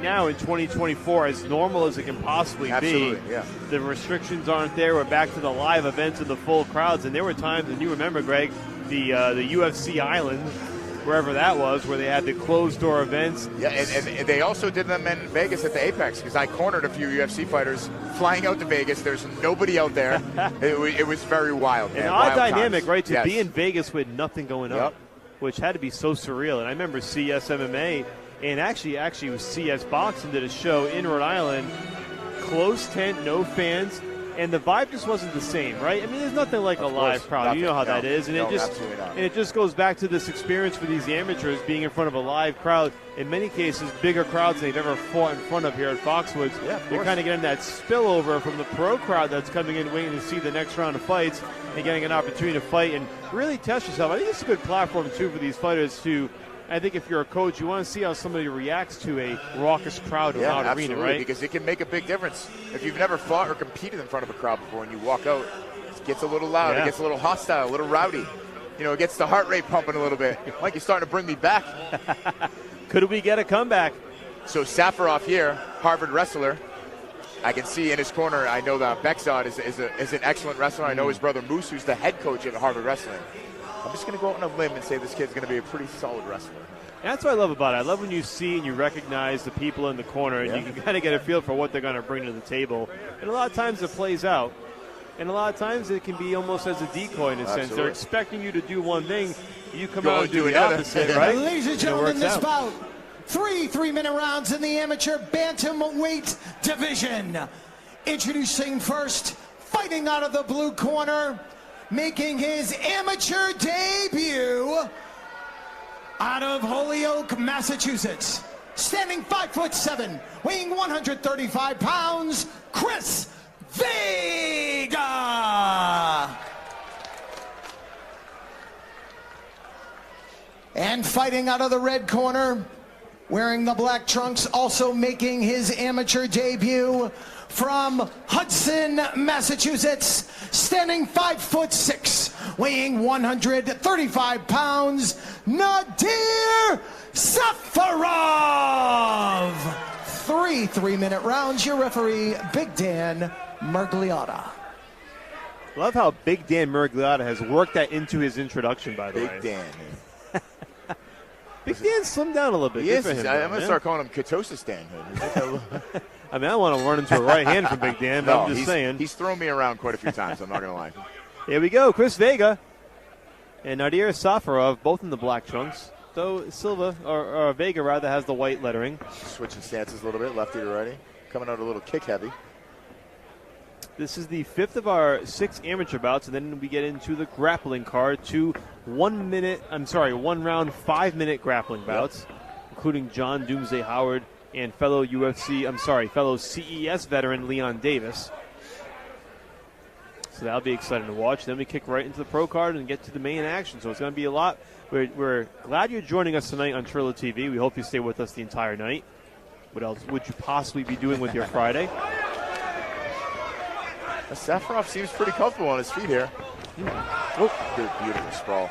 Now in 2024, as normal as it can possibly be. Yeah. The restrictions aren't there. We're back to the live events and the full crowds. And there were times, and you remember, Greg, the UFC Island, wherever that was, where they had the closed-door events. Yeah, and they also did them in Vegas at the Apex, because I cornered a few UFC fighters flying out to Vegas. There's nobody out there. it was very wild, man. An odd dynamic, times. right, to Yes. be in Vegas with nothing going Yep. up, which had to be so surreal. And I remember CES MMA, and actually it was CES Boxing did a show in Rhode Island, closed tent, no fans, and the vibe just wasn't the same, right? I mean, there's nothing like a live crowd. Nothing. You know how that No. is, and No, it just goes back to this experience for these amateurs being in front of a live crowd. In many cases, bigger crowds they've ever fought in front of here at Foxwoods. Yeah, You're kind of getting that spillover from the pro crowd that's coming in waiting to see the next round of fights and getting an opportunity to fight and really test yourself. I think it's a good platform too for these fighters to. I think if you're a coach, you want to see how somebody reacts to a raucous crowd in a loud arena, right? Because it can make a big difference. If you've never fought or competed in front of a crowd before and you walk out, it gets a little loud, It gets a little hostile, a little rowdy. You know, it gets the heart rate pumping a little bit. Mike, you're starting to bring me back. Could we get a comeback? So Safarov here, Harvard wrestler. I can see in his corner, I know that Bexod is an excellent wrestler. I know his brother Moose, who's the head coach at Harvard Wrestling. I'm just going to go out on a limb and say this kid's going to be a pretty solid wrestler. That's what I love about it. I love when you see and you recognize the people in the corner, and you can kind of get a feel for what they're going to bring to the table. And a lot of times it plays out. And a lot of times it can be almost as a decoy in a sense. They're expecting you to do one thing, you come out and do the opposite, right? Ladies and gentlemen, this bout, three-minute rounds in the amateur bantamweight division. Introducing first, fighting out of the blue corner, making his amateur debut out of Holyoke, Massachusetts. Standing 5'7", weighing 135 pounds, Chris Vega. And fighting out of the red corner, wearing the black trunks, also making his amateur debut from Hudson, Massachusetts, standing 5'6", weighing 135 pounds, Nodirjon Safarov. Three-minute rounds. Your referee, Big Dan Murgliata. Love how Big Dan Murgliata has worked that into his introduction, by the way. Big Dan. Big Dan slimmed down a little bit. Yes, I'm going to start calling him Ketosis Dan. I mean, I want to run into a right hand from Big Dan, but I'm just saying. He's thrown me around quite a few times, I'm not going to lie. Here we go. Chris Vega and Nodirjon Safarov, both in the black trunks. Though Silva, or Vega rather, has the white lettering. Switching stances a little bit, lefty to righty. Coming out a little kick heavy. This is the fifth of our 6 amateur bouts, and then we get into the grappling card. 2 1 round, 5-minute grappling bouts, including John Doomsday Howard and fellow CES veteran Leon Davis. So that'll be exciting to watch. Then we kick right into the pro card and get to the main action. So it's going to be a lot. We're glad you're joining us tonight on Trillo TV. We hope you stay with us the entire night. What else would you possibly be doing with your Friday? Safarov seems pretty comfortable on his feet here. Oh, beautiful sprawl.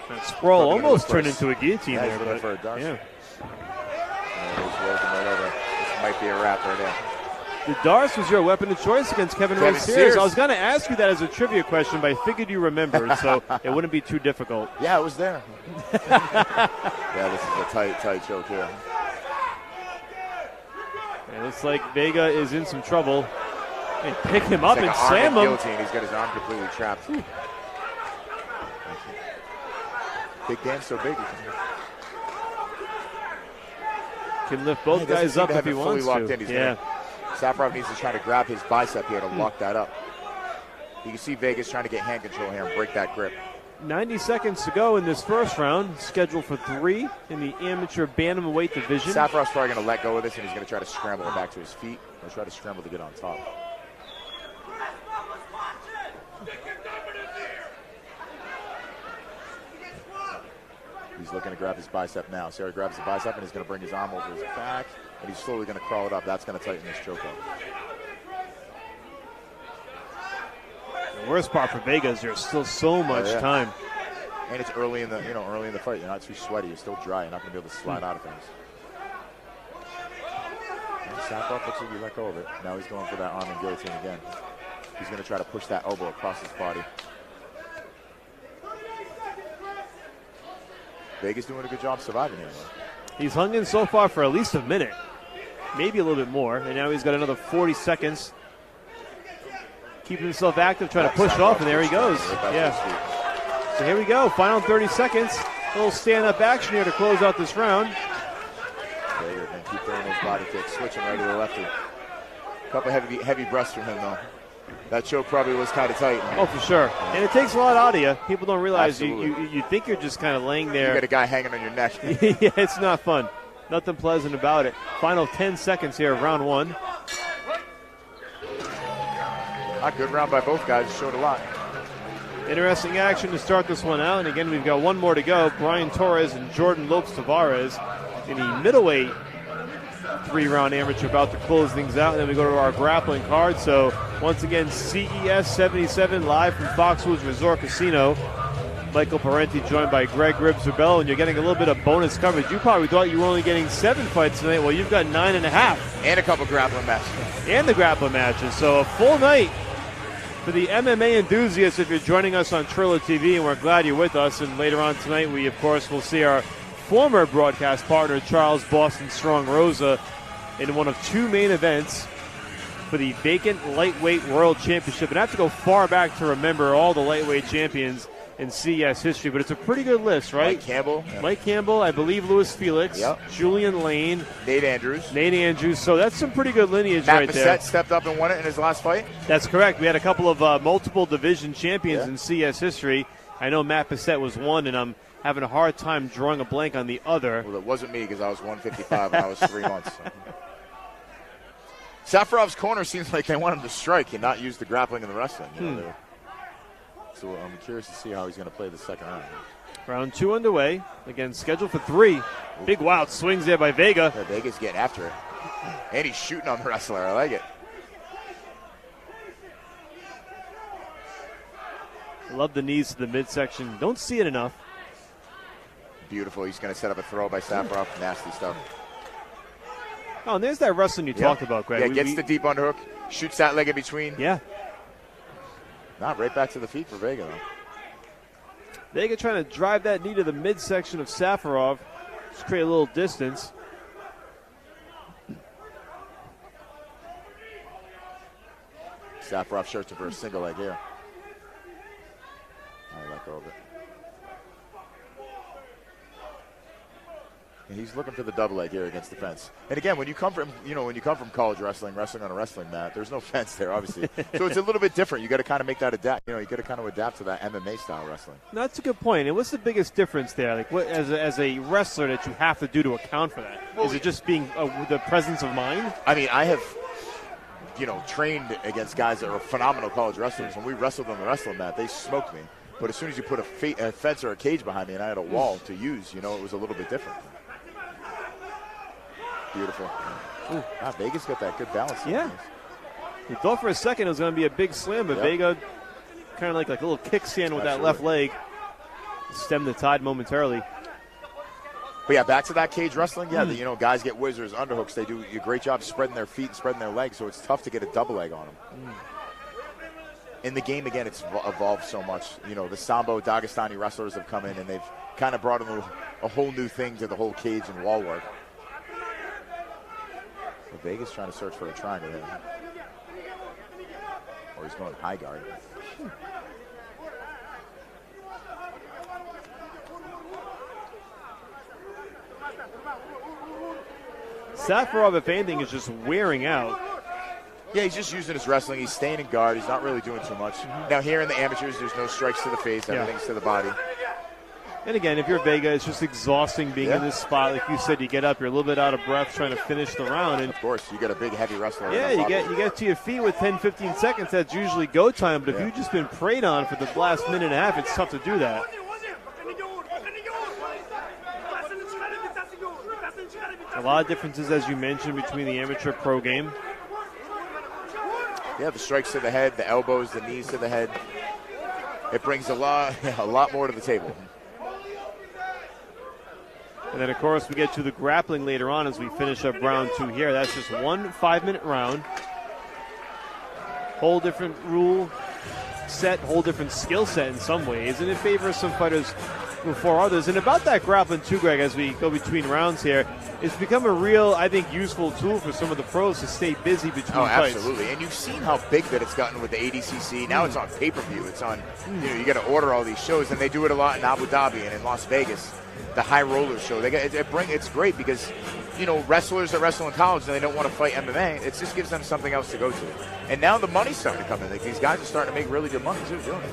That sprawl almost turned into a guillotine there. But for a dart. Yeah. This might be a wrap right there. The Darce was your weapon of choice against Kevin Rose Sears. I was going to ask you that as a trivia question, but I figured you remembered, so it wouldn't be too difficult. Yeah, it was there. Yeah, this is a tight choke here. It looks like Vega is in some trouble. And pick him up and slam him. Guillotine. He's got his arm completely trapped. Big Dan's so big. Can lift both guys up if he wants to. Yeah. Safarov needs to try to grab his bicep here to lock that up. You can see Vegas trying to get hand control here and break that grip. 90 seconds to go in this first round, scheduled for 3 in the amateur bantamweight division. Safarov's probably going to let go of this, and he's going to try to scramble it back to his feet or try to scramble to get on top. He's looking to grab his bicep now. Sarah grabs the bicep, and he's going to bring his arm over his back, and he's slowly going to crawl it up. That's going to tighten this choke up. The worst part for Vega is there's still so much time. And it's early in the fight. You're not too sweaty. You're still dry. You're not going to be able to slide out of things. Safarov looks like he let go of it. Now he's going for that arm and guillotine again. He's going to try to push that elbow across his body. Vega's doing a good job surviving here. He's hung in so far for at least a minute, maybe a little bit more, and now he's got another 40 seconds. Keeping himself active, trying to push it off, and there he goes. Yeah. So here we go, final 30 seconds. A little stand-up action here to close out this round. Vega going to keep throwing those body kicks, switching right to the lefty. A couple heavy breaths from him, though. That choke probably was kind of tight. Oh, for sure. And it takes a lot out of you. People don't realize you think you're just kind of laying there. You got a guy hanging on your neck. Yeah, it's not fun. Nothing pleasant about it. Final 10 seconds here of round one. A good round by both guys. Showed a lot. Interesting action to start this one out. And again, we've got one more to go. Brian Torres and Jordan Lopes Tavares in the middleweight 3-round amateur bout to close things out. And then we go to our grappling card. So once again, CES 77 live from Foxwoods Resort Casino. Michael Parenti joined by Greg Ribbs-Rubello, and you're getting a little bit of bonus coverage. You probably thought you were only getting 7 fights tonight. Well, you've got 9.5. And a couple grappling matches. And the grappling matches. So a full night for the MMA enthusiasts if you're joining us on Triller TV, and we're glad you're with us. And later on tonight, we, of course, will see our former broadcast partner, Charles Boston Strong Rosa, in one of 2 main events for the vacant lightweight world championship. And I have to go far back to remember all the lightweight champions in CES history, but it's a pretty good list, right? Mike Campbell. Yeah. Mike Campbell, I believe Louis Felix, yep. Julian Lane. Nate Andrews. So that's some pretty good lineage Matt right there. Matt Bissett stepped up and won it in his last fight. That's correct. We had a couple of multiple division champions in CES history. I know Matt Bissett was one, and I'm having a hard time drawing a blank on the other. Well, it wasn't me because I was 155 and I was 3 months. Safarov's corner seems like they want him to strike and not use the grappling and the wrestling. You know, so I'm curious to see how he's going to play the second round. Round 2 underway. Again, scheduled for 3. Big wild swings there by Vega. Yeah, Vega's getting after it. And he's shooting on the wrestler. I like it. Love the knees to the midsection. Don't see it enough. Beautiful. He's going to set up a throw by Safarov. Nasty stuff. Oh, and there's that wrestling you talked about, Greg. Yeah, gets the deep underhook. Shoots that leg in between. Yeah. Not right back to the feet for Vega, though. Vega trying to drive that knee to the midsection of Safarov. Just create a little distance. Safarov searching for a single leg here. I let go of it. And he's looking for the double leg here against the fence. And again, when you come from, college wrestling on a wrestling mat, there's no fence there, obviously. So it's a little bit different. You got to kind of make that adapt. You got to kind of adapt to that MMA style wrestling. No, that's a good point. And what's the biggest difference there? Like, what as a wrestler that you have to do to account for that? Is it just being the presence of mind? I mean, I have, trained against guys that are phenomenal college wrestlers. When we wrestled on the wrestling mat, they smoked me. But as soon as you put a fence or a cage behind me and I had a wall to use, it was a little bit different. Beautiful. Vega's got that good balance. Yeah. You thought for a second it was going to be a big slam, but Vega kind of like a little kickstand with that left leg. Stemmed the tide momentarily. But yeah, back to that cage wrestling. Yeah, guys get whizzers, underhooks. They do a great job spreading their feet and spreading their legs, so it's tough to get a double leg on them. In the game, again, it's evolved so much. The Sambo Dagestani wrestlers have come in, and they've kind of brought in a whole new thing to the whole cage and wall work. So Vega's trying to search for a triangle here. Or he's going high guard. Safarov, if anything, is just wearing out. Yeah, he's just using his wrestling. He's staying in guard. He's not really doing too much. Now, here in the amateurs, there's no strikes to the face. Everything's to the body. And again, if you're Vega, it's just exhausting being in this spot. Like you said, you get up, you're a little bit out of breath trying to finish the round. And of course, you got a big, heavy wrestler. Yeah, you get to your feet with 10, 15 seconds. That's usually go time. But if you've just been preyed on for the last minute and a half, it's tough to do that. A lot of differences, as you mentioned, between the amateur pro game. Yeah, the strikes to the head, the elbows, the knees to the head. It brings a lot more to the table. And then, of course, we get to the grappling later on as we finish up round 2 here. That's just one 5-minute round. Whole different rule set, whole different skill set in some ways, and it favors some fighters before others. And about that grappling too, Greg, as we go between rounds here, it's become a real, I think, useful tool for some of the pros to stay busy between fights. Absolutely. And you've seen how big that it's gotten with the ADCC. Now it's on pay-per-view. It's on, you got to order all these shows, and they do it a lot in Abu Dhabi and in Las Vegas. The high roller show. It's great because, wrestlers that wrestle in college and they don't want to fight MMA. It just gives them something else to go to. And now the money's starting to come in. Like, these guys are starting to make really good money too, doing it.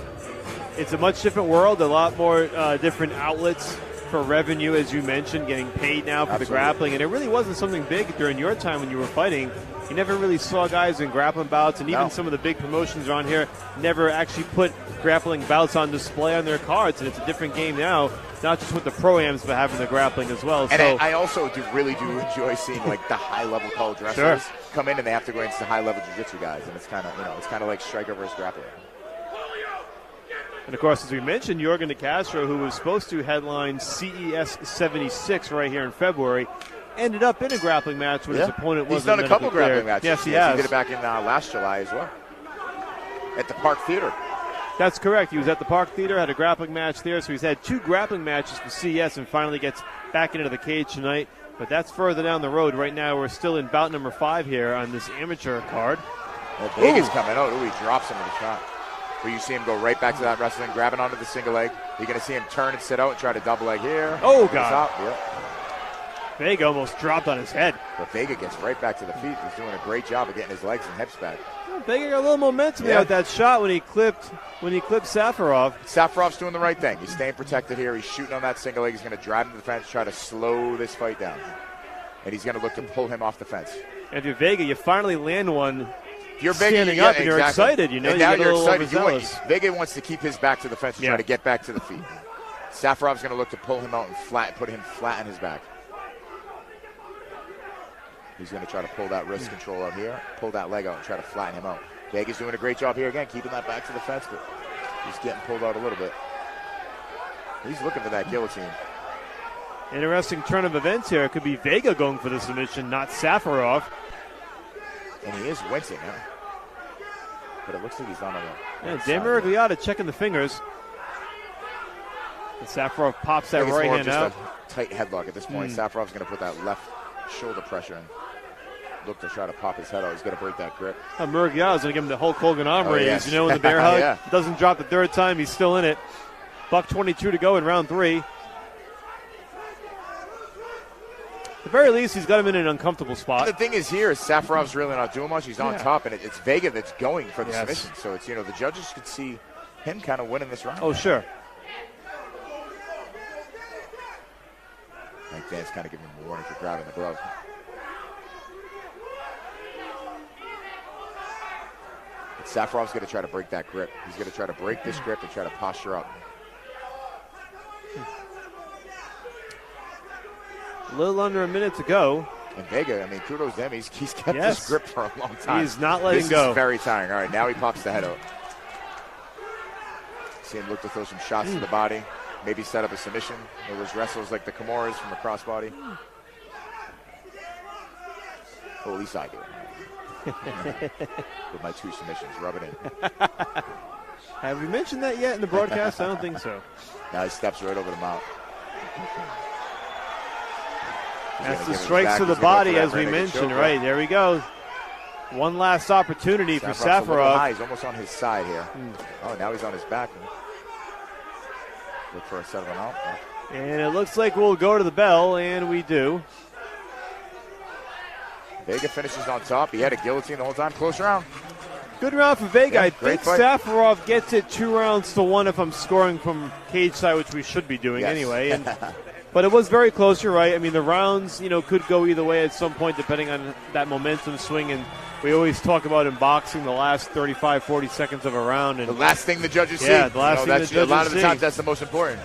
It's a much different world, a lot more different outlets for revenue, as you mentioned, getting paid now for the grappling. And it really wasn't something big during your time when you were fighting. You never really saw guys in grappling bouts, and even some of the big promotions around here never actually put grappling bouts on display on their cards. And it's a different game now, not just with the pro-ams, but having the grappling as well. And I also really do enjoy seeing like the high-level college wrestlers come in, and they have to go against the high-level jiu-jitsu guys, and it's kind of like striker versus grappler. And, of course, as we mentioned, Jorgen de Castro, who was supposed to headline CES 76 right here in February, ended up in a grappling match when his opponent wasn't. He's done a couple grappling matches. Yes, he has. He did it back in last July as well at the Park Theater. That's correct. He was at the Park Theater, had a grappling match there, so he's had 2 grappling matches for CES and finally gets back into the cage tonight. But that's further down the road. Right now we're still in bout number 5 here on this amateur card. Well, Vega's coming out. He drops him in the shot. Where you see him go right back to that wrestling, grabbing onto the single leg. You're going to see him turn and sit out and try to double leg here. Oh, God. Yep. Vega almost dropped on his head. But Vega gets right back to the feet. He's doing a great job of getting his legs and hips back. Well, Vega got a little momentum there with that shot when he clipped Safarov. Safarov's doing the right thing. He's staying protected here. He's shooting on that single leg. He's going to drive him to the fence, try to slow this fight down. And he's going to look to pull him off the fence. And if you're Vega, you finally land one. You're standing up and you're excited, And now you're excited. Vega wants to keep his back to the fence and try to get back to the feet. Safarov's going to look to pull him out and put him flat on his back. He's going to try to pull that wrist control out here, pull that leg out and try to flatten him out. Vega's doing a great job here again, keeping that back to the fence, but he's getting pulled out a little bit. He's looking for that guillotine. Interesting turn of events here. It could be Vega going for the submission, not Safarov. And he is wincing, but it looks like he's on the Dan Miragliotta checking the fingers. And Safarov pops that right hand out. A tight headlock at this point. Safarov's going to put that left shoulder pressure and look to try to pop his head out. He's going to break that grip. Miragliotta's going to give him the Hulk Hogan arm raise. In the bear hug. Doesn't drop the third time. He's still in it. $1:22 to go in round 3. At the very least, he's got him in an uncomfortable spot. And the thing is here is Safarov's really not doing much. He's on top, and it's Vega that's going for the submission. So it's the judges could see him kind of winning this round. Oh, sure. Like Dan's kind of giving him a warning for grabbing the glove. But Safarov's going to try to break that grip. He's going to try to break this grip and try to posture up. A little under a minute to go. And Vega, kudos to him. He's kept this grip for a long time. He's not letting go. This is very tiring. All right, now he pops the head out. See him look to throw some shots to the body. Maybe set up a submission. There was wrestlers like the Kimuras from a crossbody. Oh, at least I do. With my 2 submissions, rub it in. Have we mentioned that yet in the broadcast? I don't think so. Now he steps right over the mount. That's the strikes to the body, as we mentioned. Right, there we go. One last opportunity for Safarov. He's almost on his side here. Oh, now he's on his back. Look for a set of an out. And it looks like we'll go to the bell, and we do. Vega finishes on top. He had a guillotine the whole time. Close round. Good round for Vega. I think fight. Safarov gets it 2-1 if I'm scoring from cage side, which we should be doing anyway. But it was very close, you're right. The rounds, could go either way at some point depending on that momentum swing. And we always talk about in boxing the last 35, 40 seconds of a round. And the last thing the judges see. Yeah, the last thing the judges see. A lot of the times that's the most important.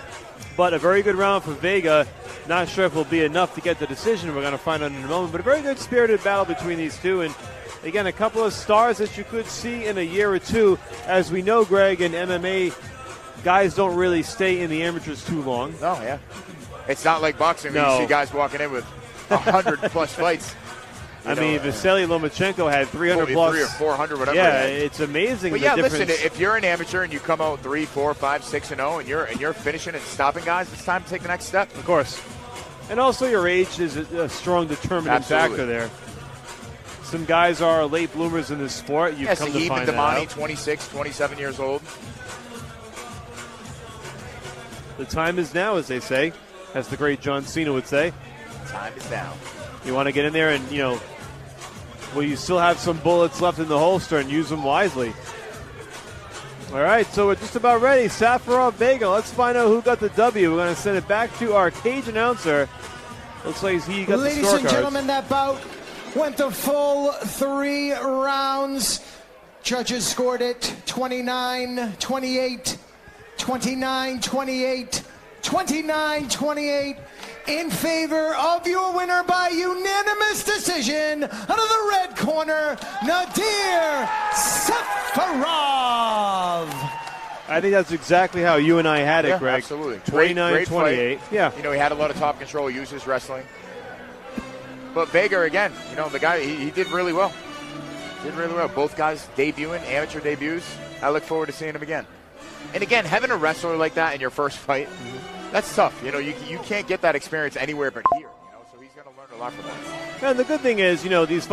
But a very good round for Vega. Not sure if it will be enough to get the decision. We're going to find out in a moment. But a very good spirited battle between these two. And again, a couple of stars that you could see in a year or two. As we know, Greg, in MMA, guys don't really stay in the amateurs too long. No, yeah. It's not like boxing where No. you see guys walking in with 100+ fights. I mean, Vasily Lomachenko had 300 3 plus. or 400, whatever. Yeah, it is. it's amazing. But the yeah, difference. listen, if you're an amateur and you come out 3, 4, 5, 6 and 0, and you're finishing and stopping guys, it's time to take the next step. Of course. And also your age is a strong determining Absolutely. factor there. Some guys are late bloomers in this sport. You've come to Sahib find and that Damani, out. 26, 27 years old. The time is now, as they say, as the great John Cena would say. Time is now. You want to get in there and, well, you still have some bullets left in the holster and use them wisely. All right, so we're just about ready. Safarov, Vega. Let's find out who got the W. We're going to send it back to our cage announcer. Looks like he got Ladies the scorecards. and gentlemen, that bout went the full 3 rounds. Judges scored it 29-28, 29-28, 29-28 in favor of your winner by unanimous decision out of the red corner, Nodirjon Safarov. I think that's exactly how you and I had it, Yeah, Greg. absolutely. 29-28. Yeah. He had a lot of top control, used his wrestling. But Vega, again, the guy, he did really well. Did really well. Both guys debuting, amateur debuts. I look forward to seeing him again. And again, having a wrestler like that in your first fight, that's tough. You can't get that experience anywhere but here. So he's going to learn a lot from that. And the good thing is, these